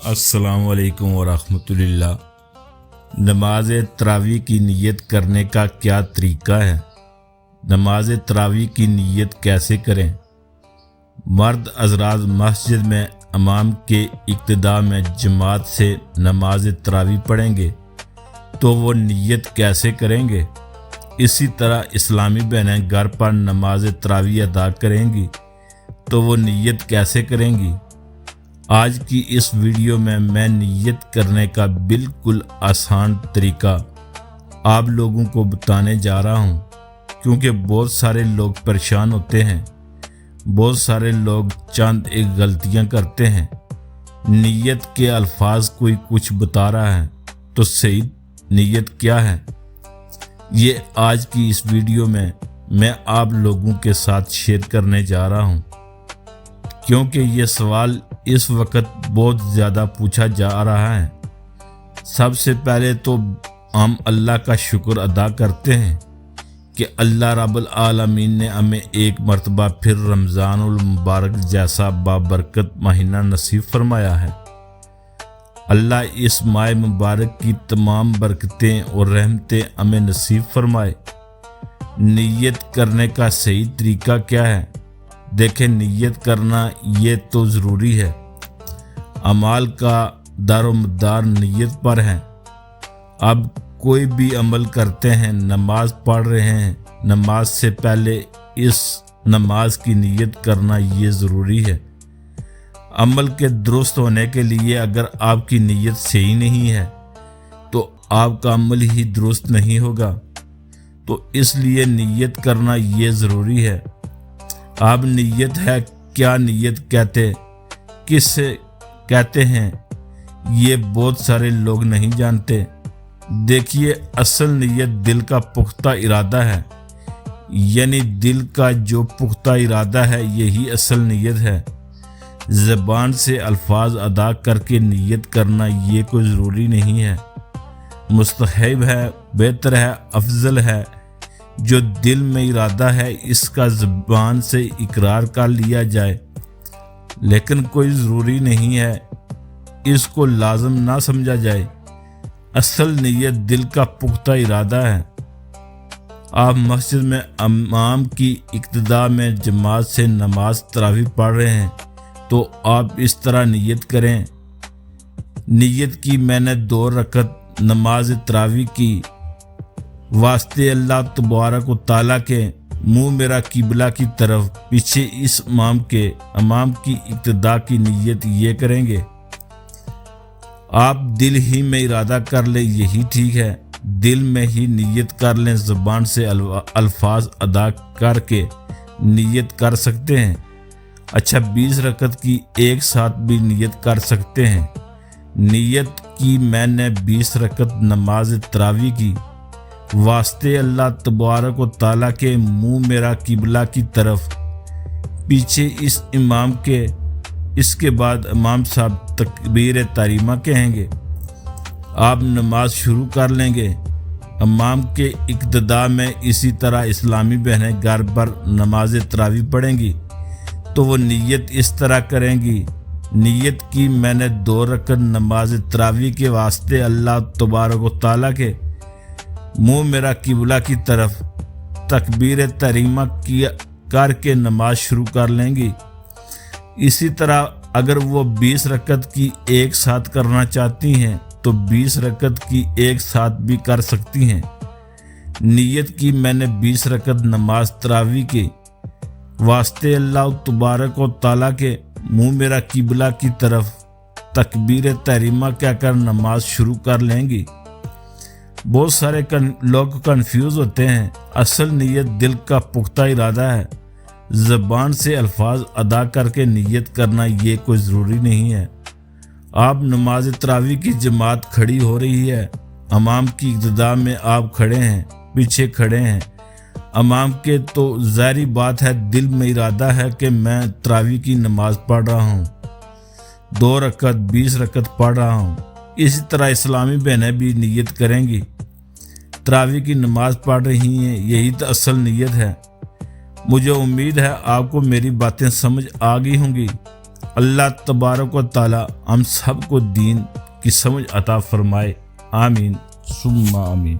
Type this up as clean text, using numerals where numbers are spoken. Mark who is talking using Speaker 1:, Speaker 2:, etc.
Speaker 1: अस्सलाम वालेकुम वरहमतुल्लाह। नमाज तरावी की नीयत करने का क्या तरीका है? नमाज तरावी की नीयत कैसे करें? मर्द हज़रात मस्जिद में इमाम के इक्तिदा में जमात से नमाज तरावी पढ़ेंगे तो वो नीयत कैसे करेंगे? इसी तरह इस्लामी बहनें घर पर नमाज तरावी अदा करेंगी तो वो नीयत कैसे करेंगी? आज की इस वीडियो में मैं नीयत करने का बिल्कुल आसान तरीका आप लोगों को बताने जा रहा हूँ, क्योंकि बहुत सारे लोग परेशान होते हैं। बहुत सारे लोग चंद एक गलतियाँ करते हैं। नीयत के अल्फाज कोई कुछ बता रहा है तो सही नीयत क्या है, ये आज की इस वीडियो में मैं आप लोगों के साथ शेयर करने जा रहा हूँ, क्योंकि ये सवाल इस वक्त बहुत ज़्यादा पूछा जा रहा है। सबसे पहले तो हम अल्लाह का शुक्र अदा करते हैं कि अल्लाह रब्बुल आलमीन ने हमें एक मर्तबा फिर रमज़ानुल मुबारक जैसा बाबरकत महीना नसीब फरमाया है। अल्लाह इस माह मुबारक की तमाम बरकतें और रहमतें हमें नसीब फरमाए। नीयत करने का सही तरीका क्या है? देखें, नीयत करना ये तो ज़रूरी है। अमाल का दारोमदार नीयत पर है। अब कोई भी अमल करते हैं, नमाज पढ़ रहे हैं, नमाज से पहले इस नमाज की नीयत करना ये ज़रूरी है। अमल के दुरुस्त होने के लिए अगर आपकी नीयत सही नहीं है तो आपका अमल ही दुरुस्त नहीं होगा, तो इसलिए नीयत करना ये ज़रूरी है। अब नीयत है क्या, नीयत कहते किससे कहते हैं, ये बहुत सारे लोग नहीं जानते। देखिए, असल नीयत दिल का पुख्ता इरादा है, यानी दिल का जो पुख्ता इरादा है यही असल नीयत है। ज़बान से अल्फाज अदा करके नीयत करना ये कोई ज़रूरी नहीं है। मुस्तहब है, बेहतर है, अफजल है। जो दिल में इरादा है इसका ज़बान से इकरार कर लिया जाए, लेकिन कोई ज़रूरी नहीं है इसको लाज़िम ना समझा जाए। असल नीयत दिल का पुख्ता इरादा है। आप मस्जिद में इमाम की इक्तिदा में जमात से नमाज तरावी पढ़ रहे हैं तो आप इस तरह नीयत करें। नीयत की मैंने 2 रकत नमाज तरावी की, वास्ते अल्लाह तबारक व तआला के, मुँह मेरा किबला की तरफ, पीछे इस इमाम की इक्तिदा की नीयत ये करेंगे। आप दिल ही में इरादा कर लें, यही ठीक है। दिल में ही नीयत कर लें, ज़बान से अल्फाज अदा करके नीयत कर सकते हैं। अच्छा, 20 रकत की एक साथ भी नीयत कर सकते हैं। नीयत की मैंने 20 रकत नमाज तरावी की, वास्ते अल्लाह तबारक व तआला के, मुँह मेरा किबला की तरफ, पीछे इस इमाम के। इसके बाद इमाम साहब तकबीर तहरीमा कहेंगे। आप नमाज शुरू कर लेंगे। इमाम के इक्तिदा में इसी तरह इस्लामी बहनें घर पर नमाज तरावी पढ़ेंगी तो वो नीयत इस तरह करेंगी। नीयत की मैंने 2 रकत नमाज तरावी के वास्ते अल्लाह तबारक व तआला के, मुँह मेरा किबला की तरफ, तकबीर तहरीमा किया करके नमाज शुरू कर लेंगी। इसी तरह अगर वो 20 रकत की एक साथ करना चाहती हैं तो 20 रकत की एक साथ भी कर सकती हैं। नीयत की मैंने 20 रकत नमाज तरावी के, वास्ते अल्लाह तबारक व तआला के, मुँह मेरा किबला की तरफ, तकबीर तहरीमा कहकर नमाज शुरू कर लेंगी। बहुत सारे लोग कंफ्यूज होते हैं। असल नीयत दिल का पुख्ता इरादा है। ज़बान से अल्फाज अदा करके नीयत करना ये कोई ज़रूरी नहीं है। आप नमाज तरावी की जमात खड़ी हो रही है, इमाम की इक्तिदा में आप खड़े हैं, पीछे खड़े हैं इमाम के, तो ज़ाहिरी बात है दिल में इरादा है कि मैं तरावी की नमाज पढ़ रहा हूँ, 2 रकत 20 रकत पढ़ रहा हूँ। इसी तरह इस्लामी बहनें भी नीयत करेंगी, तरावी की नमाज पढ़ रही हैं, यही तो असल नीयत है। मुझे उम्मीद है आपको मेरी बातें समझ आ गई होंगी। اللہ تبارک و تعالی ہم سب کو دین کی سمجھ عطا فرمائے، آمین ثم آمین۔